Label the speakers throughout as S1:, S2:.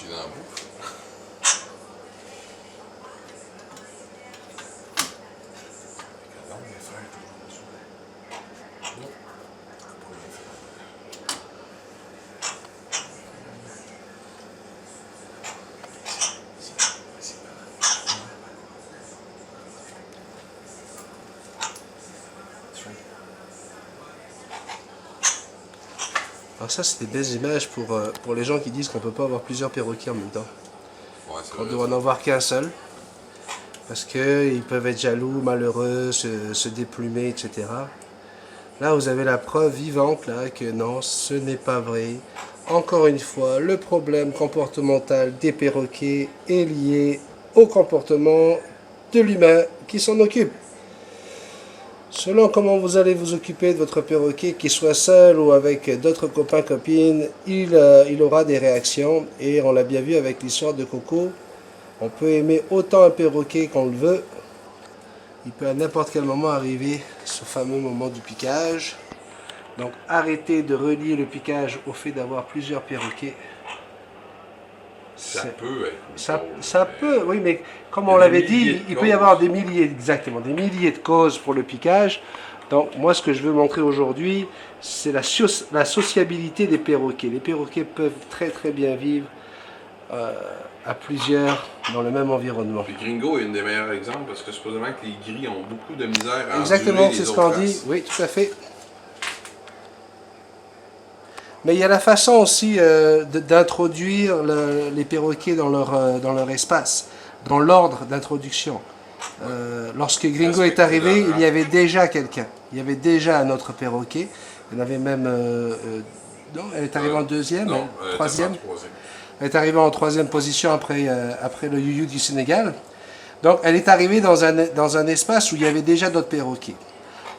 S1: qu'il en bouffe.
S2: Alors ça, c'est des belles images pour les gens qui disent qu'on ne peut pas avoir plusieurs perroquets en même temps.
S1: Ouais,
S2: On doit n'en avoir qu'un seul. Parce qu'ils peuvent être jaloux, malheureux, se déplumer, etc. Là, vous avez la preuve vivante là, que non, ce n'est pas vrai. Encore une fois, le problème comportemental des perroquets est lié au comportement de l'humain qui s'en occupe. Selon comment vous allez vous occuper de votre perroquet, qu'il soit seul ou avec d'autres copains, copines, il aura des réactions. Et on l'a bien vu avec l'histoire de Coco. On peut aimer autant un perroquet qu'on le veut. Il peut à n'importe quel moment arriver ce fameux moment du piquage. Donc arrêtez de relier le piquage au fait d'avoir plusieurs perroquets.
S1: Ça peut être.
S2: Ça peut, oui, mais comme
S1: Il y a
S2: on
S1: des
S2: l'avait
S1: milliers
S2: dit,
S1: de
S2: il peut y avoir
S1: causes.
S2: des milliers, exactement, des milliers de causes pour le piquage. Donc moi, ce que je veux montrer aujourd'hui, c'est la sociabilité des perroquets. Les perroquets peuvent très très bien vivre à plusieurs dans le même environnement.
S1: Puis Gringo est un des meilleurs exemples parce que supposément que les gris ont beaucoup de misère à
S2: Exactement,
S1: endurer
S2: c'est
S1: les
S2: ce
S1: autres
S2: qu'on dit.
S1: races.
S2: Oui, tout à fait. Mais il y a la façon aussi d'introduire les perroquets dans leur espace, dans l'ordre d'introduction. Lorsque Gringo est arrivé, il y avait déjà quelqu'un. Il y avait déjà un autre perroquet. Il y en avait même... non, elle est arrivée en deuxième,
S1: Non,
S2: troisième.
S1: troisième.
S2: Elle est arrivée en troisième position après le Youyou du Sénégal. Donc elle est arrivée dans un espace où il y avait déjà d'autres perroquets.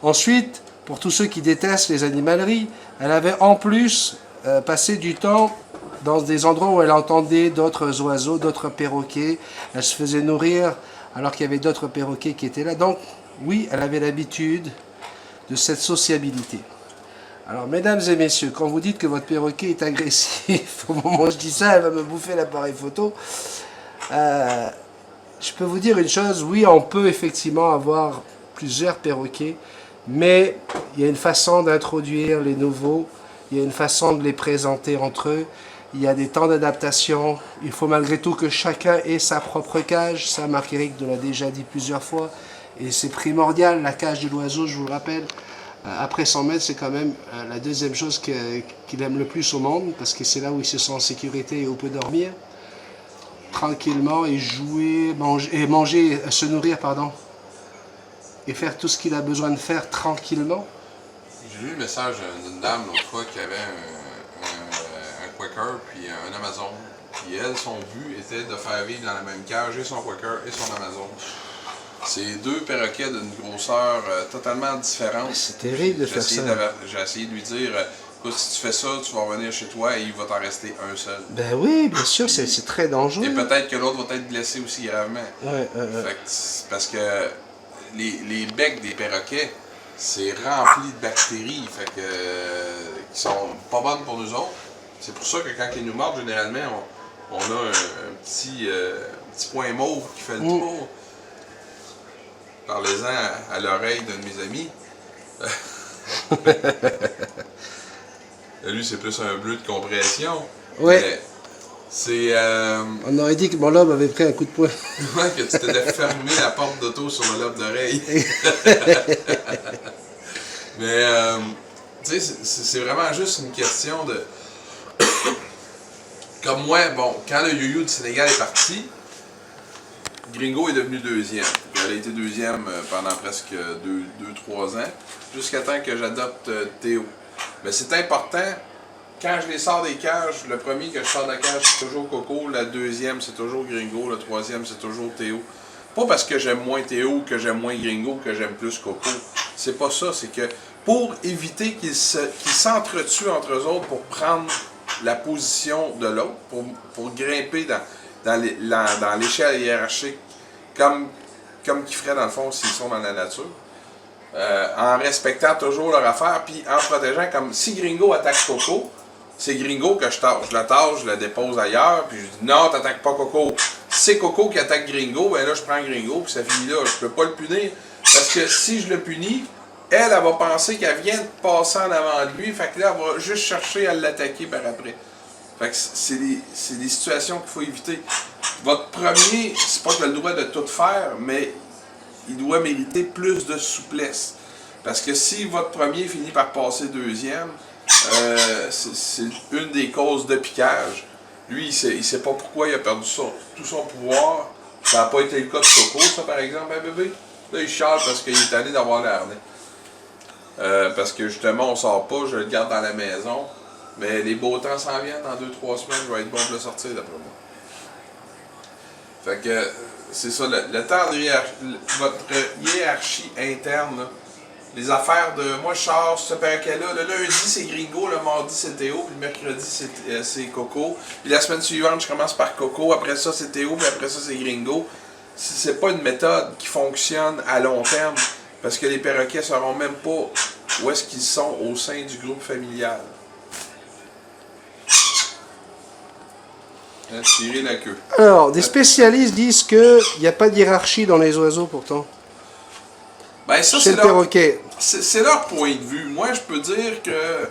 S2: Ensuite, pour tous ceux qui détestent les animaleries, elle avait en plus passé du temps dans des endroits où elle entendait d'autres oiseaux, d'autres perroquets. Elle se faisait nourrir alors qu'il y avait d'autres perroquets qui étaient là. Donc oui, elle avait l'habitude de cette sociabilité. Alors mesdames et messieurs, quand vous dites que votre perroquet est agressif, au moment où je dis ça, elle va me bouffer l'appareil photo. Je peux vous dire une chose, oui, on peut effectivement avoir plusieurs perroquets, mais il y a une façon d'introduire les nouveaux, il y a une façon de les présenter entre eux, il y a des temps d'adaptation, il faut malgré tout que chacun ait sa propre cage, ça Marc-Éric nous l'a déjà dit plusieurs fois, et c'est primordial, la cage de l'oiseau, je vous le rappelle, après 100 mètres, c'est quand même la deuxième chose qu'il aime le plus au monde, parce que c'est là où il se sent en sécurité et où il peut dormir tranquillement et jouer, manger, se nourrir, pardon, et faire tout ce qu'il a besoin de faire tranquillement.
S1: J'ai lu le message d'une dame l'autre fois qui avait un Quaker puis un Amazon. Puis elle, son but était de faire vivre dans la même cage et son Quaker et son Amazon. C'est deux perroquets d'une grosseur totalement différente.
S2: C'est terrible de faire ça.
S1: J'ai essayé de lui dire, écoute, si tu fais ça, tu vas revenir chez toi et il va t'en rester un seul.
S2: Ben oui, bien sûr, c'est très dangereux.
S1: Et peut-être que l'autre va être blessé aussi gravement.
S2: Ouais.
S1: Fait que parce que les becs des perroquets, c'est rempli de bactéries, fait que, qui sont pas bonnes pour nous autres. C'est pour ça que quand ils nous mordent, généralement, on a un petit point mauve qui fait le tour. Parlez-en à l'oreille d'un de mes amis. Lui, c'est plus un bleu de compression.
S2: Ouais.
S1: C'est.
S2: On aurait dit que mon lobe avait pris un coup de poing.
S1: Ouais, que tu t'étais fermé la porte d'auto sur le lobe d'oreille. Mais, tu sais, c'est vraiment juste une question de. Comme moi, bon, quand le Youyou du Sénégal est parti, Gringo est devenu deuxième. Elle a été deuxième pendant presque 2-3 ans, jusqu'à temps que j'adopte Théo. Mais c'est important, quand je les sors des cages, le premier que je sors de la cage, c'est toujours Coco, la deuxième, c'est toujours Gringo, le troisième, c'est toujours Théo. Pas parce que j'aime moins Théo, que j'aime moins Gringo, que j'aime plus Coco. C'est pas ça, c'est que pour éviter qu'ils s'entretuent entre eux autres pour prendre la position de l'autre, pour grimper dans l'échelle hiérarchique, comme qu'ils feraient dans le fond s'ils sont dans la nature, en respectant toujours leur affaire, puis en protégeant, comme si Gringo attaque Coco, c'est Gringo que je tâche. Je la tâche, je la dépose ailleurs, puis je dis non, t'attaques pas Coco. Si c'est Coco qui attaque Gringo, ben là, je prends Gringo, puis ça finit là. Je peux pas le punir, parce que si je le punis, elle va penser qu'elle vient de passer en avant de lui, fait que là, elle va juste chercher à l'attaquer par après. Fait que c'est des situations qu'il faut éviter. Votre premier, c'est pas qu'il a le droit de tout faire, mais il doit mériter plus de souplesse. Parce que si votre premier finit par passer deuxième, c'est une des causes de piquage. Lui, il sait pas pourquoi il a perdu tout son pouvoir. Ça n'a pas été le cas de Coco, ça, par exemple, hein, bébé? Là, il chiale parce qu'il est allé d'avoir le harnais. Parce que justement, on sort pas, je le garde dans la maison. Mais les beaux temps s'en viennent, dans 2-3 semaines, je vais être bon de le sortir, d'après moi. Fait que, c'est ça, le temps de votre hiérarchie interne, là, les affaires de moi je sors ce paquet-là, le lundi c'est Gringo, le mardi c'est Théo, puis le mercredi c'est Coco. Puis la semaine suivante je commence par Coco, après ça c'est Théo, puis après ça c'est Gringo. C'est pas une méthode qui fonctionne à long terme, parce que les perroquets ne sauront même pas où est-ce qu'ils sont au sein du groupe familial. Tirer la queue.
S2: Alors, des spécialistes disent qu'il n'y a pas de hiérarchie dans les oiseaux pourtant.
S1: Ben ça,
S2: Chez le perroquet.
S1: C'est leur point de vue. Moi, je peux dire que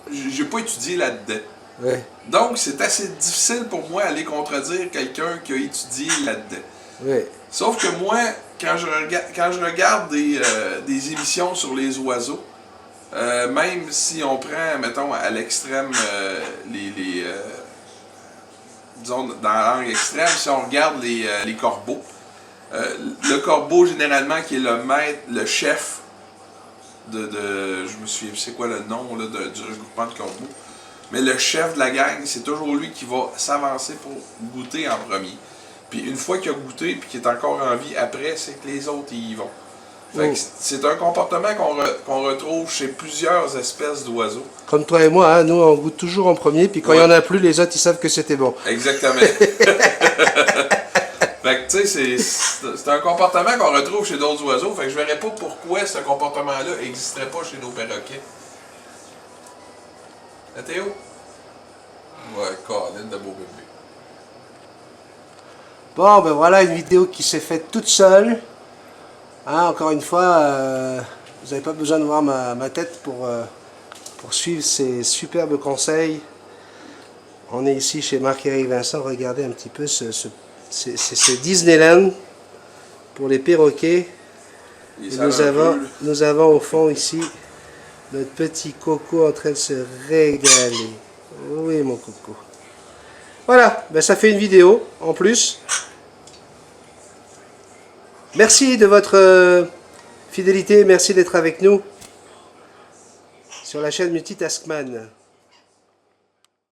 S1: j'ai pas étudié là-dedans.
S2: Ouais.
S1: Donc, c'est assez difficile pour moi d'aller contredire quelqu'un qui a étudié là-dedans.
S2: Ouais.
S1: Sauf que moi, quand je regarde des émissions sur les oiseaux, même si on prend, mettons, à l'extrême, disons, dans l'angle extrême, si on regarde les corbeaux, le corbeau, généralement, qui est le maître, le chef je me souviens, c'est quoi le nom là, du regroupement de corbeaux, mais le chef de la gang, c'est toujours lui qui va s'avancer pour goûter en premier. Puis une fois qu'il a goûté et qu'il est encore en vie, après, c'est que les autres, ils y vont. Fait que c'est un comportement qu'on retrouve chez plusieurs espèces d'oiseaux.
S2: Comme toi et moi, hein, nous on goûte toujours en premier, puis quand il n'y en a plus, les autres ils savent que c'était bon.
S1: Exactement. Fait que tu sais, c'est un comportement qu'on retrouve chez d'autres oiseaux. Fait que je verrais pas pourquoi ce comportement-là n'existerait pas chez nos perroquets. Hein, Théo? Ouais, Colin, de beau bébé.
S2: Bon, ben voilà une vidéo qui s'est faite toute seule. Hein, encore une fois, vous n'avez pas besoin de voir ma tête pour suivre ces superbes conseils. On est ici chez Marc-Éric Vincent. Regardez un petit peu ce Disneyland pour les perroquets. Et nous avons au fond ici notre petit Coco en train de se régaler. Oui, mon Coco. Voilà, ben ça fait une vidéo en plus. Merci de votre fidélité, merci d'être avec nous sur la chaîne Multitaskman.